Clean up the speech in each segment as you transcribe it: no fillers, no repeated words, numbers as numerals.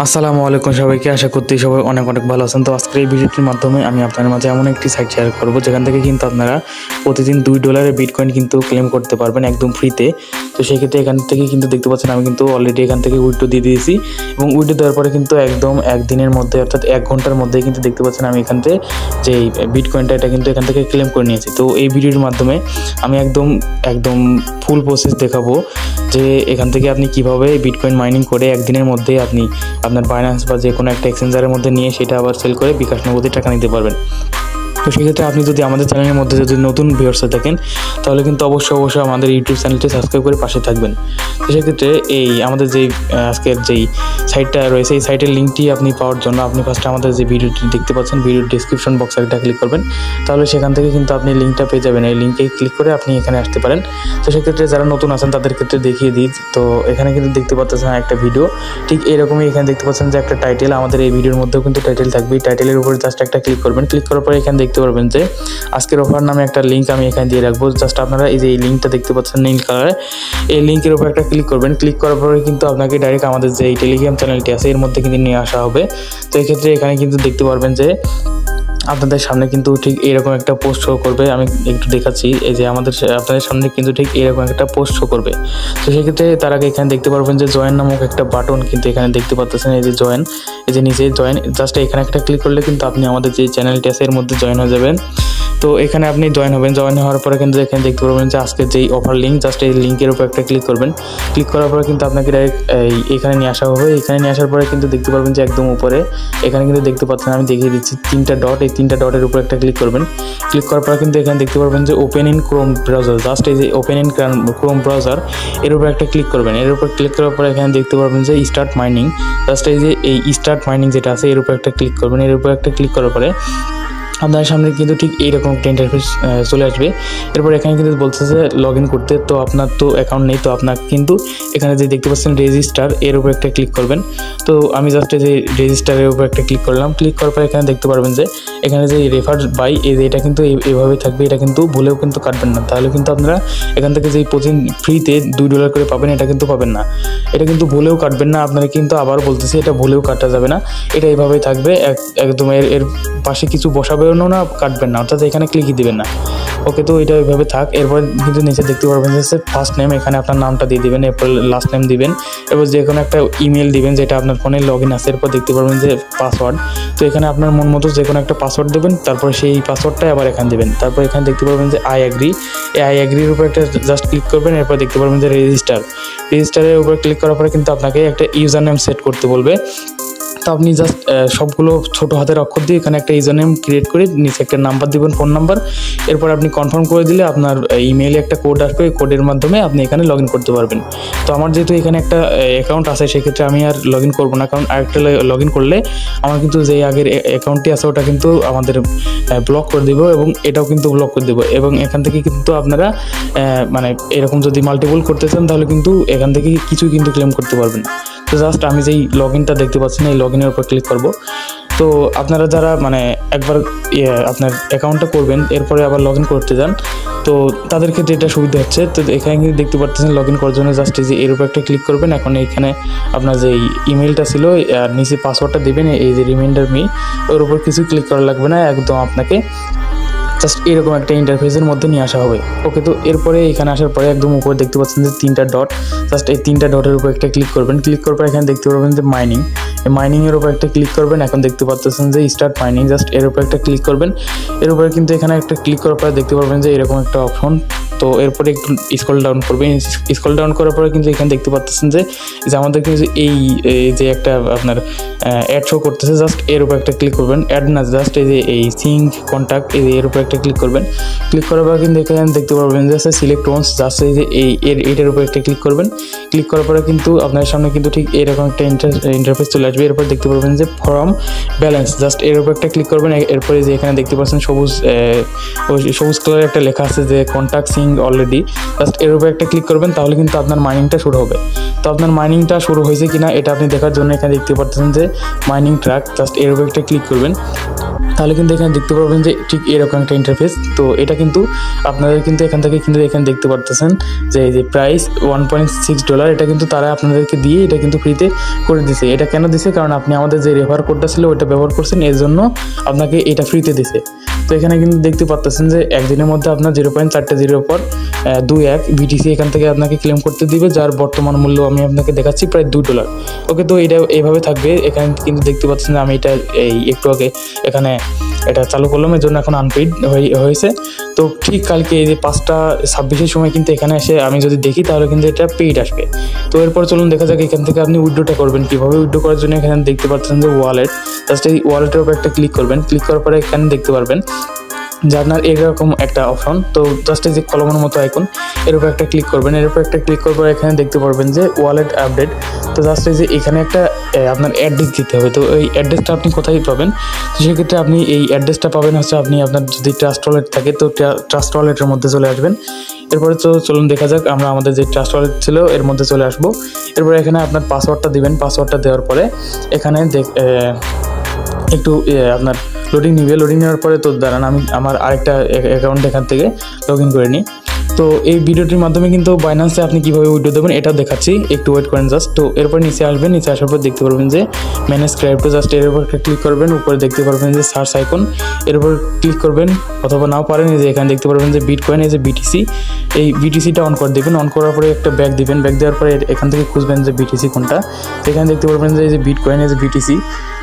আসসালামু আলাইকুম সবাইকে, আশা করতে সবাই অনেক অনেক ভালো আছেন। তো আজকের এই ভিডিওটির মাধ্যমে আমি আপনাদের মাঝে এমন একটি সাইট শেয়ার করব যেখান থেকে কিন্তু আপনারা প্রতিদিন $2 বিটকয়েন কিন্তু ক্লেম করতে পারবেন একদম ফ্রিতে। তো সেই ক্ষেত্রে এখান থেকে কিন্তু দেখতে পাচ্ছেন আমি কিন্তু অলরেডি এখান থেকে উইথড্র দিয়ে দিয়েছি এবং উইথড্র দেওয়ার পরে কিন্তু একদম একদিনের মধ্যে অর্থাৎ 1 ঘন্টার মধ্যেই কিন্তু দেখতে পাচ্ছেন আমি এখান থেকে যে বিটকয়েনটা এটা কিন্তু এখান থেকে ক্লেম করে নিয়েছি। তো এই ভিডিওর মাধ্যমে আমি একদম ফুল প্রসেস দেখাবো যে এখান থেকে আপনি কিভাবে বিটকয়েন মাইনিং করে একদিনের মধ্যে আপনি আপনার বাইন্যান্স বা যে কোনো একটা এক্সচেঞ্জারের মধ্যে নিয়ে সেটা আবার সেল করে বিকাশ নগদে টাকা নিতে পারবেন। তো সেক্ষেত্রে আপনি যদি আমাদের চ্যানেলের মধ্যে যদি নতুন ভিউয়ার্স থাকেন তাহলে কিন্তু অবশ্যই আমাদের ইউটিউব চ্যানেলটি সাবস্ক্রাইব করে পাশে থাকবেন। তো সেক্ষেত্রে এই আমাদের যেই আজকের যেই সাইটটা রয়েছে এই সাইটের লিঙ্কটি আপনি পাওয়ার জন্য আপনি ফার্স্টে আমাদের যে ভিডিওটি দেখতে পাচ্ছেন ভিডিওর ডিসক্রিপশন বক্সে একটা ক্লিক করবেন, তাহলে সেখান থেকে কিন্তু আপনি লিঙ্কটা পেয়ে যাবেন। এই লিঙ্কে ক্লিক করে আপনি এখানে আসতে পারেন। তো সেক্ষেত্রে যারা নতুন আছেন তাদের ক্ষেত্রে দেখিয়ে দিই। তো এখানে কিন্তু দেখতে পাচ্ছেন একটা ভিডিও ঠিক এরকমই, এখানে দেখতে পাচ্ছেন যে একটা টাইটেল, আমাদের এই ভিডিওর মধ্যেও কিন্তু টাইটেল থাকবে। এই টাইটেলের উপরে জাস্ট একটা ক্লিক করবেন। ক্লিক করার পরে এখানে দেখতে পারবেন যে আজকের অফার নামে একটা লিঙ্ক আমি এখানে দিয়ে রাখবো। জাস্ট আপনারা এই যে এই লিঙ্কটা দেখতে পাচ্ছেন নীল কালারে, এই লিঙ্কের উপর একটা ক্লিক করবেন। ক্লিক করার পরে কিন্তু আপনাকে ডাইরেক্ট আমাদের যে এই টেলিগ্রাম চ্যানেলটি আছে এর মধ্যে কিন্তু নিয়ে আসা হবে। তো এই ক্ষেত্রে এখানে কিন্তু দেখতে পারবেন যে আপনাদের সামনে কিন্তু ঠিক এরকম একটা পোস্ট শো করবে। আমি একটু দেখাচ্ছি, এই যে আপনাদের সামনে কিন্তু ঠিক এরকম একটা পোস্ট শো করবে। তো সেক্ষেত্রে তার আগে এখানে দেখতে পারবেন যে জয়েন নামক একটা বাটন কিন্তু এখানে দেখতে পাচ্ছেন, এই যে জয়েন, এই যে নিচে জয়েন, জাস্ট এখানে একটা ক্লিক করলে কিন্তু আপনি আমাদের যে চ্যানেলটি আছে এর মধ্যে জয়েন হয়ে যাবেন। তো এখানে আপনি জয়েন হবেন। জয়েন হওয়ার পরে কিন্তু এখানে দেখতে পারবেন যে আজকের যেই অফার লিঙ্ক, জাস্ট এই লিঙ্কের উপর একটা ক্লিক করবেন। ক্লিক করার পরে কিন্তু আপনাকে ডাইরেক্ট এখানে নিয়ে আসা হবে। এখানে নিয়ে আসার পরে কিন্তু দেখতে পারবেন যে একদম উপরে এখানে কিন্তু দেখতে পাচ্ছেন আমি দেখিয়ে দিচ্ছি 3টা ডট, এই 3টা ডটের উপর একটা ক্লিক করবেন। ক্লিক করার পরে কিন্তু এখানে দেখতে পারবেন যে open in Chrome browser, just এই যে ওপেন ইন ক্রোম ব্রাউজার এর উপর একটা ক্লিক করবেন। এর উপর ক্লিক করার পরে এখানে দেখতে পারবেন যে স্টার্ট মাইনিং, জাস্ট এই যে এই স্টার্ট মাইনিং যেটা আছে এর উপর একটা ক্লিক করবেন। এর উপর একটা ক্লিক করার পরে আপনার সামনে কিন্তু ঠিক এইরকম একটা ইন্টারফেস চলে আসবে। এরপর এখানে কিন্তু বলতেছে লগ ইন করতে। তো আপনার তো অ্যাকাউন্ট নেই, তো আপনার কিন্তু এখানে যে দেখতে পাচ্ছেন রেজিস্টার এর উপর একটা ক্লিক করবেন। তো আমি জাস্ট এই যে রেজিস্টারের উপর একটা ক্লিক করলাম। ক্লিক করার পর এখানে দেখতে পারবেন যে এখানে যে রেফার বাই এটা কিন্তু এইভাবে থাকবে, এটা কিন্তু ভুলেও কিন্তু কাটবেন না। তাহলে কিন্তু আপনারা এখান থেকে যেই প্রতিদিন ফ্রিতে $2 করে পাবেন এটা কিন্তু পাবেন না, এটা কিন্তু ভুলেও কাটবেন না। আপনারা কিন্তু আবার বলতেছি এটা ভুলেও কাটা যাবে না, এটা এইভাবেই থাকবে একদম। এর পাশে কিছু বসাবে না, কাটবেন না, অর্থাৎ এখানে ক্লিকই দিবেন না। ওকে, তো এটা ওইভাবে থাক। এরপর কিন্তু নিচে দেখতে পারবেন যে ফার্স্ট নেম, এখানে আপনার নামটা দিয়ে দিবেন, এরপর লাস্ট নেম দিবেন, এরপর যে কোনো একটা ইমেল দিবেন যেটা আপনার ফোনে লগ ইন আছে। এরপর দেখতে পারবেন যে পাসওয়ার্ড, তো এখানে আপনার মন মতো যে কোনো একটা পাসওয়ার্ড দেবেন, তারপর সেই পাসওয়ার্ডটাই আবার এখানে দেবেন। তারপর এখানে দেখতে পারবেন যে আই অ্যাগ্রি, এই আই অ্যাগ্রির উপর একটা জাস্ট ক্লিক করবেন। এরপর দেখতে পারবেন যে রেজিস্টারের উপর ক্লিক করার পরে কিন্তু আপনাকে একটা ইউজার নেম সেট করতে বলবে। তো আপনি জাস্ট সবগুলো ছোটো হাতের অক্ষর দিয়ে এখানে একটা ইউজার নেম ক্রিয়েট করে নিচে একটা নাম্বার দিবেন, ফোন নাম্বার। এরপর আপনি কনফার্ম করে দিলে আপনার ইমেইলে একটা কোড আসবে, কোডের মাধ্যমে আপনি এখানে লগ ইন করতে পারবেন। তো আমার যেহেতু এখানে একটা অ্যাকাউন্ট আছে সেক্ষেত্রে আমি আর লগ ইন করবো না, কারণ আরেকটা লগ ইন করলে আমার কিন্তু যে আগের অ্যাকাউন্টটি আছে ওটা কিন্তু আমাদের ব্লক করে দেবো এবং এটাও কিন্তু ব্লক করে দেবো। এবং এখান থেকে কিন্তু আপনারা মানে এরকম যদি মাল্টিপল করতে চান তাহলে কিন্তু এখান থেকে কিছু কিন্তু ক্লেম করতে পারবেন। তো জাস্ট আমি যেই লগ ইনটা দেখতে পাচ্ছি না এই লগ ইনের উপর ক্লিক করব। তো আপনারা যারা মানে একবার আপনার অ্যাকাউন্টটা করবেন এরপরে আবার লগ ইন করতে যান, তো তাদের ক্ষেত্রে এটা সুবিধা হচ্ছে। তো এখানে কিন্তু দেখতে পাচ্ছেন লগ ইন করার জন্য জাস্ট এই যে এর উপর একটা ক্লিক করবেন। এখন এইখানে আপনার যে ইমেলটা ছিল আর নিচে পাসওয়ার্ডটা দেবেন, এই যে রিমাইন্ডার মি, ওর উপর কিছু ক্লিক করা লাগবে না, একদম আপনাকে জাস্ট এরকম একটা ইন্টারফেসের মধ্যে নিয়ে আসা হবে। ওকে, তো এরপরে এখানে আসার পরে একদম উপরে দেখতে পাচ্ছেন যে 3টা ডট, জাস্ট এই 3টা ডটের উপর একটা ক্লিক করবেন। ক্লিক করার পর এখানে দেখতে পারবেন যে মাইনিং, এই মাইনিংয়ের উপর একটা ক্লিক করবেন। এখন দেখতে পাচ্ছেন যে স্টার্ট মাইনিং, জাস্ট এর উপর একটা ক্লিক করবেন। এর উপরে কিন্তু এখানে একটা ক্লিক করার পরে দেখতে পারবেন যে এরকম একটা অপশন। তো এরপরে একটু স্ক্রল ডাউন করবেন। স্ক্রল ডাউন করার পরে কিন্তু এখানে দেখতে পাচ্ছেন যে আমাদের কিন্তু এই যে একটা আপনার অ্যাড শো করতেছে, জাস্ট এর উপর একটা ক্লিক করবেন। অ্যাড না, জাস্ট এই যে এই সিঙ্ক কন্ট্যাক্ট এর উপর একটা ক্লিক করবেন। ক্লিক করার পর কিন্তু এখানে দেখতে পারবেন যে সিলেক্ট ওয়ান্স, জাস্ট এই যে এটার উপর একটা ক্লিক করবেন। ক্লিক করার পরে কিন্তু আপনার সামনে কিন্তু ঠিক এরকম একটা ইন্টারফেস চলে আসবে। এরপর দেখতে পারবেন যে ফর্ম ব্যালেন্স, জাস্ট এর উপর একটা ক্লিক করবেন। এরপরে যে এখানে দেখতে পাচ্ছেন সবুজ কালারের একটা লেখা আছে যে contact sync mining already, just এর উপরে একটা ক্লিক করবেন তাহলে কিন্তু আপনার মাইনিংটা শুরু হবে। তো আপনার মাইনিংটা শুরু হয়েছে কিনা এটা আপনি দেখার জন্য এখানে দেখতে পাচ্ছেন যে মাইনিং ট্র্যাক, জাস্ট এর উপরে একটা ক্লিক করবেন তাহলে কিন্তু এখানে দেখতে পারবেন যে ঠিক এরকম একটা ইন্টারফেস। তো এটা কিন্তু আপনাদের কিন্তু এখান থেকে কিন্তু এখানে দেখতে পারতেছেন যে এই যে প্রাইস $1.6, এটা কিন্তু তারা আপনাদেরকে দিয়ে এটা কিন্তু ফ্রিতে করে দিছে। এটা কেন দিছে? কারণ আপনি আমাদের যে রেফার কোডটা ছিল ওইটা ব্যবহার করছেন, এর জন্য আপনাকে এটা ফ্রিতে দিছে। তো এখানে কিন্তু দেখতে পাচ্ছেন যে একদিনের মধ্যে আপনার 0.4 পর 21 BTC এখান থেকে আপনাকে ক্লেম করতে দিবে, যার বর্তমান মূল্য আমি আপনাকে দেখাচ্ছি প্রায় $2। ওকে, তো এটা এইভাবে থাকবে। এখানে কিন্তু দেখতে পাচ্ছেন যে আমি এটা একটু আগে এখানে এটা চালু করলাম, এর জন্য এখন আনপেইড হয়েছে। তো ঠিক কালকে এই যে 5:26 সময় কিন্তু এখানে এসে আমি যদি দেখি তাহলে কিন্তু এটা পেইড আসবে। তো এরপর চলুন দেখা যাক এখান থেকে আপনি উইথড্রটা করবেন কীভাবে। উইথড্র করার জন্য এখানে দেখতে পাচ্ছেন যে ওয়ালেট, জাস্ট এই ওয়ালেটের উপর একটা ক্লিক করবেন। ক্লিক করার পরে এখানে দেখতে পারবেন যে আপনার এরকম একটা অপশন, তো জাস্ট এই যে কলমের মতো আইকন এর উপর একটা ক্লিক করবেন। এর উপর একটা ক্লিক করার পর এখানে দেখতে পারবেন যে ওয়ালেট আপডেট। তো জাস্ট এই যে এখানে একটা আপনার অ্যাড্রেস দিতে হবে। তো এই অ্যাড্রেসটা আপনি কোথায় পাবেন? তো সেক্ষেত্রে আপনি এই অ্যাড্রেসটা পাবেন হচ্ছে আপনি আপনার যদি ট্রাস্ট ওয়ালেট থাকে তো ট্রাস্ট ওয়ালেটের মধ্যে চলে আসবেন। এরপরে তো চলুন দেখা যাক আমরা আমাদের যে ট্রাস্ট ওয়ালেট ছিল এর মধ্যে চলে আসবো। এরপরে এখানে আপনার পাসওয়ার্ডটা দিবেন। পাসওয়ার্ডটা দেওয়ার পরে এখানে একটু আপনার লোডিং নিবে। লোডিং নেওয়ার পরে তো দাঁড়ান আমি আমার আরেকটা অ্যাকাউন্ট এখান থেকে লগ ইন করে নিই। তো এই ভিডিওটির মাধ্যমে কিন্তু বাইন্যান্সে আপনি কীভাবে উইথড্র দেবেন এটাও দেখাচ্ছি, একটু ওয়েট করেন জাস্ট। তো এরপর নিচে আসবেন, নিচে আসার পর দেখতে পারবেন যে ম্যানেজ ক্রিপ্টো, জাস্ট এর উপর ক্লিক করবেন। উপরে দেখতে পারবেন যে সার্চ আইকন, এর উপর ক্লিক করবেন, অথবা নাও পারেন এই যে এখানে দেখতে পারবেন যে বিটকয়েন, এই যে বিটিসি, এই বিটিসিটা অন করে দেবেন। অন করার পরে একটা ব্যাক দিবেন। ব্যাক দেওয়ার পরে এখান থেকে খুঁজবেন যে বিটিসি কোনটা। এখানে দেখতে পারবেন যে এই যে বিটকয়েন, এই যে বিটিসি।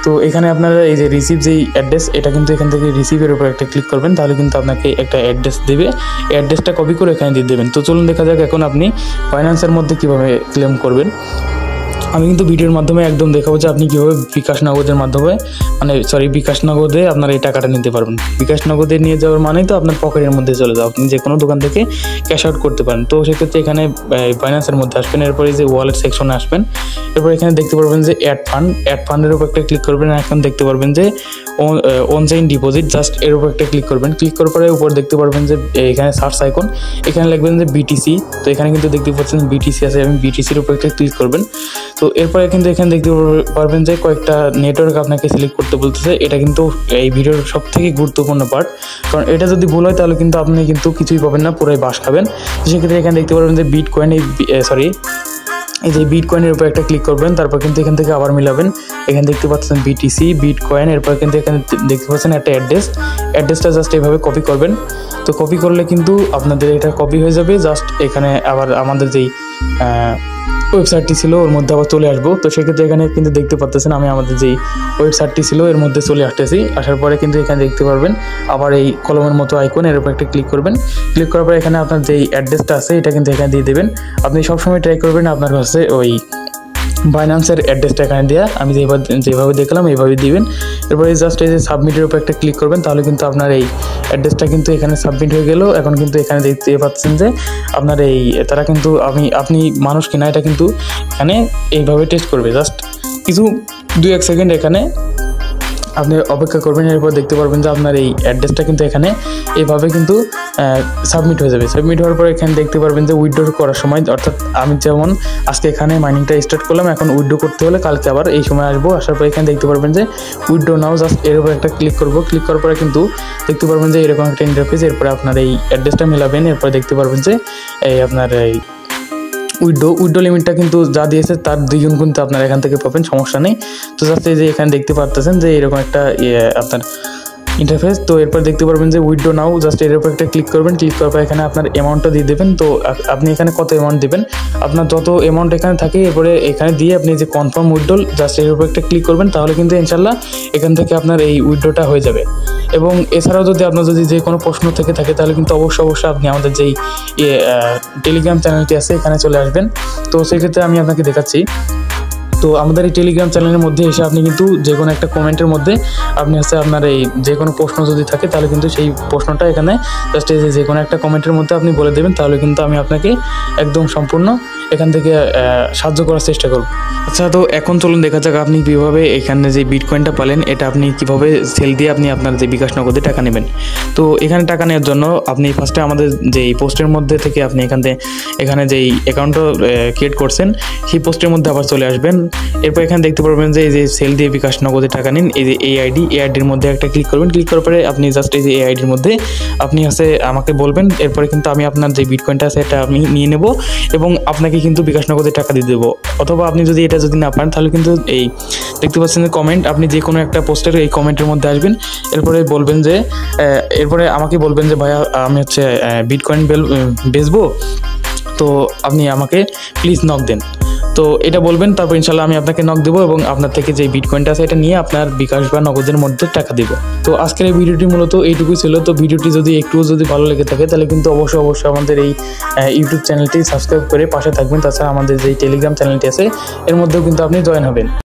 তো এখানে আপনারা এই যে রিসিভ যেই অ্যাড্রেস, এটা কিন্তু এখান থেকে রিসিভের উপর একটা ক্লিক করবেন, তাহলে কিন্তু আপনাকে একটা অ্যাড্রেস দেবে। অ্যাড্রেসটা কপি করে এখানে দিয়ে দেবেন। তো চলুন দেখা যাক এখন আপনি ফাইন্যান্সের মধ্যে কীভাবে ক্লেম করবেন। আমি কিন্তু ভিডিওর মাধ্যমে একদম দেখাবো যে আপনি কীভাবে বিকাশ নগদের মাধ্যমে বিকাশ নগদে আপনার এই টাকাটা নিতে পারবেন। বিকাশ নগদে নিয়ে যাওয়ার মানেই তো আপনার পকেটের মধ্যে চলে যাও, আপনি যে কোনো দোকান থেকে ক্যাশ আউট করতে পারেন। তো সেক্ষেত্রে এখানে ফাইন্যান্সের মধ্যে আসবেন, এরপরে যে ওয়ালেট সেকশনে আসবেন। এরপর এখানে দেখতে পারবেন যে অ্যাড ফান্ডের উপর একটা ক্লিক করবেন। এখন দেখতে পারবেন যে অনলাইন ডিপোজিট, জাস্ট এর উপর একটা ক্লিক করবেন। ক্লিক করার পরে উপর দেখতে পারবেন যে এখানে সার্চ আইকন, এখানে লিখবেন যে বিটিসি। তো এখানে কিন্তু দেখতে পাচ্ছেন বিটিসি আছে, আমি বিটিসির উপর একটা ক্লিক করবেন। তো এরপরে কিন্তু এখানে দেখতে পারবেন যে কয়েকটা নেটওয়ার্ক আপনাকে সিলেক্ট করতে বলতেছে। এটা কিন্তু এই ভিডিওর সব থেকে গুরুত্বপূর্ণ পার্ট, কারণ এটা যদি ভুল হয় তাহলে কিন্তু আপনি কিন্তু কিছুই পাবেন না, পুরোই বাস খাবেন। সেক্ষেত্রে এখানে দেখতে পারবেন যে বিটকয়েন, এই যে বিটকয়েনের উপর একটা ক্লিক করবেন। তারপর কিন্তু এখান থেকে আবার মিলাবেন। এখানে দেখতে পাচ্ছেন বিটিসি, বিটকয়েন। এরপর কিন্তু এখানে দেখতে পাচ্ছেন একটা অ্যাড্রেসটা জাস্ট এইভাবে কপি করবেন। তো কপি করলে কিন্তু আপনাদের এটা কপি হয়ে যাবে। জাস্ট এখানে আবার আমাদের যেই ওয়েবসাইটটি ছিল ওর মধ্যে আবার চলে আসবো। তো সেক্ষেত্রে এখানে কিন্তু দেখতে পাচ্ছেন আমি আমাদের যেই ওয়েবসাইটটি ছিল এর মধ্যে চলে আসতেছি। আসার পরে কিন্তু এখানে দেখতে পারবেন আবার এই কলমের মতো আইকন, এর উপর একটা ক্লিক করবেন। ক্লিক করার পরে এখানে আপনার যেই অ্যাড্রেসটা আছে এটা কিন্তু এখানে দিয়ে দেবেন। আপনি সবসময় ট্রাই করবেন আপনার কাছে ওই বাইন্যান্সের অ্যাড্রেসটা এখানে দেওয়া, আমি যেভাবে দেখলাম এইভাবে দিবেন। এরপরে জাস্ট এই যে সাবমিটের উপর একটা ক্লিক করবেন, তাহলে কিন্তু আপনার এই অ্যাড্রেসটা কিন্তু এখানে সাবমিট হয়ে গেল। এখন কিন্তু এখানে দেখতে পাচ্ছেন যে আপনার এই তারা কিন্তু আপনি মানুষ কিনা এটা কিন্তু এখানে এইভাবে টেস্ট করবে। জাস্ট কিছু 2-1 সেকেন্ড এখানে আপনি অপেক্ষা করবেন। এরপর দেখতে পারবেন যে আপনার এই অ্যাড্রেসটা কিন্তু এখানে এইভাবে কিন্তু সাবমিট হয়ে যাবে। সাবমিট হওয়ার পর এখানে দেখতে পারবেন যে উইথড্র করার সময়, অর্থাৎ আমি যেমন আজকে এখানে মাইনিংটা স্টার্ট করলাম, এখন উইথড্র করতে হলে কালকে আবার এই সময় আসবো। আসার পর এখানে দেখতে পারবেন যে উইথড্র নাও, জাস্ট এর উপর একটা ক্লিক করবো। ক্লিক করার পরে কিন্তু দেখতে পারবেন যে এরকম একটা ইন্টারফেস। এরপরে আপনার এই অ্যাড্রেসটা মেলাবেন। এরপরে দেখতে পারবেন যে এই আপনার এই উইথড্র লিমিটটা কিন্তু যা দিয়েছে তার 2 গুণ কিন্তু আপনারা এখান থেকে পাবেন, সমস্যা নেই। তো জাস্ট এই যে এখানে দেখতে পাচ্ছেন যে এরকম একটা আপনার ইন্টারফেস। তো এরপর দেখতে পারবেন যে উইথড্র নাও, জাস্ট এর উপর একটা ক্লিক করবেন। ক্লিক করার পর এখানে আপনার অ্যামাউন্টটা দিয়ে দেবেন। তো আপনি এখানে কত অ্যামাউন্ট দেবেন, আপনার যত অ্যামাউন্ট এখানে থাকে এরপরে এখানে দিয়ে আপনি যে কনফার্ম উইথড্র, জাস্ট এর উপর একটা ক্লিক করবেন। তাহলে কিন্তু ইনশাল্লাহ এখান থেকে আপনার এই উইথড্রটা হয়ে যাবে। এবং এছাড়াও যদি আপনার যদি যে কোনো প্রশ্ন থেকে থাকে তাহলে কিন্তু অবশ্যই আপনি আমাদের যেই টেলিগ্রাম চ্যানেলটি আছে এখানে চলে আসবেন। তো সেক্ষেত্রে আমি আপনাকে দেখাচ্ছি। তো আমাদের এই টেলিগ্রাম চ্যানেলের মধ্যে এসে আপনি কিন্তু যে কোনো একটা কমেন্টের মধ্যে আপনি হচ্ছে আপনার এই যে কোনো প্রশ্ন যদি থাকে তাহলে কিন্তু সেই প্রশ্নটা এখানে জাস্ট এই যে কোনো একটা কমেন্টের মধ্যে আপনি বলে দেবেন, তাহলে কিন্তু আমি আপনাকে একদম সম্পূর্ণ এখান থেকে সাহায্য করার চেষ্টা করব। আচ্ছা, তো এখন চলুন দেখা যাক আপনি কীভাবে এখানে যে বিটকয়েনটা পেলেন এটা আপনি কীভাবে সেল দিয়ে আপনি আপনার যে বিকাশ নগদে টাকা নেবেন। তো এখানে টাকা নেওয়ার জন্য আপনি ফার্স্টে আমাদের যে এই পোস্টের মধ্যে থেকে আপনি এখানে যেই অ্যাকাউন্টটা ক্রিয়েট করছেন সেই পোস্টের মধ্যে আবার চলে আসবেন। এরপর এখানে দেখতে পারবেন যে এই যে সেল দিয়ে বিকাশ নগদে টাকা নিন, এই যে এই আইডির মধ্যে একটা ক্লিক করবেন। ক্লিক করার পরে আপনি জাস্ট এই যে এই আইডির মধ্যে আপনি আমাকে বলবেন, এরপরে কিন্তু আমি আপনার যে বিটকয়েনটা আছে এটা আমি নিয়ে নেব এবং আপনাকে কিন্তু বিকাশ নগদে টাকা দিয়ে দেবো। অথবা আপনি যদি এটা না পারেন তাহলে কিন্তু এই দেখতে পাচ্ছেন যে কমেন্ট, আপনি যে কোনো একটা পোস্টের এই কমেন্টের মধ্যে আসবেন, এরপরে বলবেন যে এরপরে আমাকে বলবেন যে ভাইয়া আমি বিটকয়েন বেচবো, তো আপনি আমাকে প্লিজ নক দেন। তো এটা বলবেন, তারপর ইনশাল্লাহ আমি আপনাকে নক দেবো এবং আপনার থেকে যে বিটকয়েনটা আছে এটা নিয়ে আপনার বিকাশ বা নগদের মধ্যে টাকা দেবো। তো আজকের এই ভিডিওটি মূলত এইটুকুই ছিল। তো ভিডিওটি যদি একটুও ভালো লেগে থাকে তাহলে কিন্তু অবশ্যই আমাদের এই ইউটিউব চ্যানেলটি সাবস্ক্রাইব করে পাশে থাকবেন। তাছাড়া আমাদের যে টেলিগ্রাম চ্যানেলটি আছে এর মধ্যেও কিন্তু আপনি জয়েন হবেন।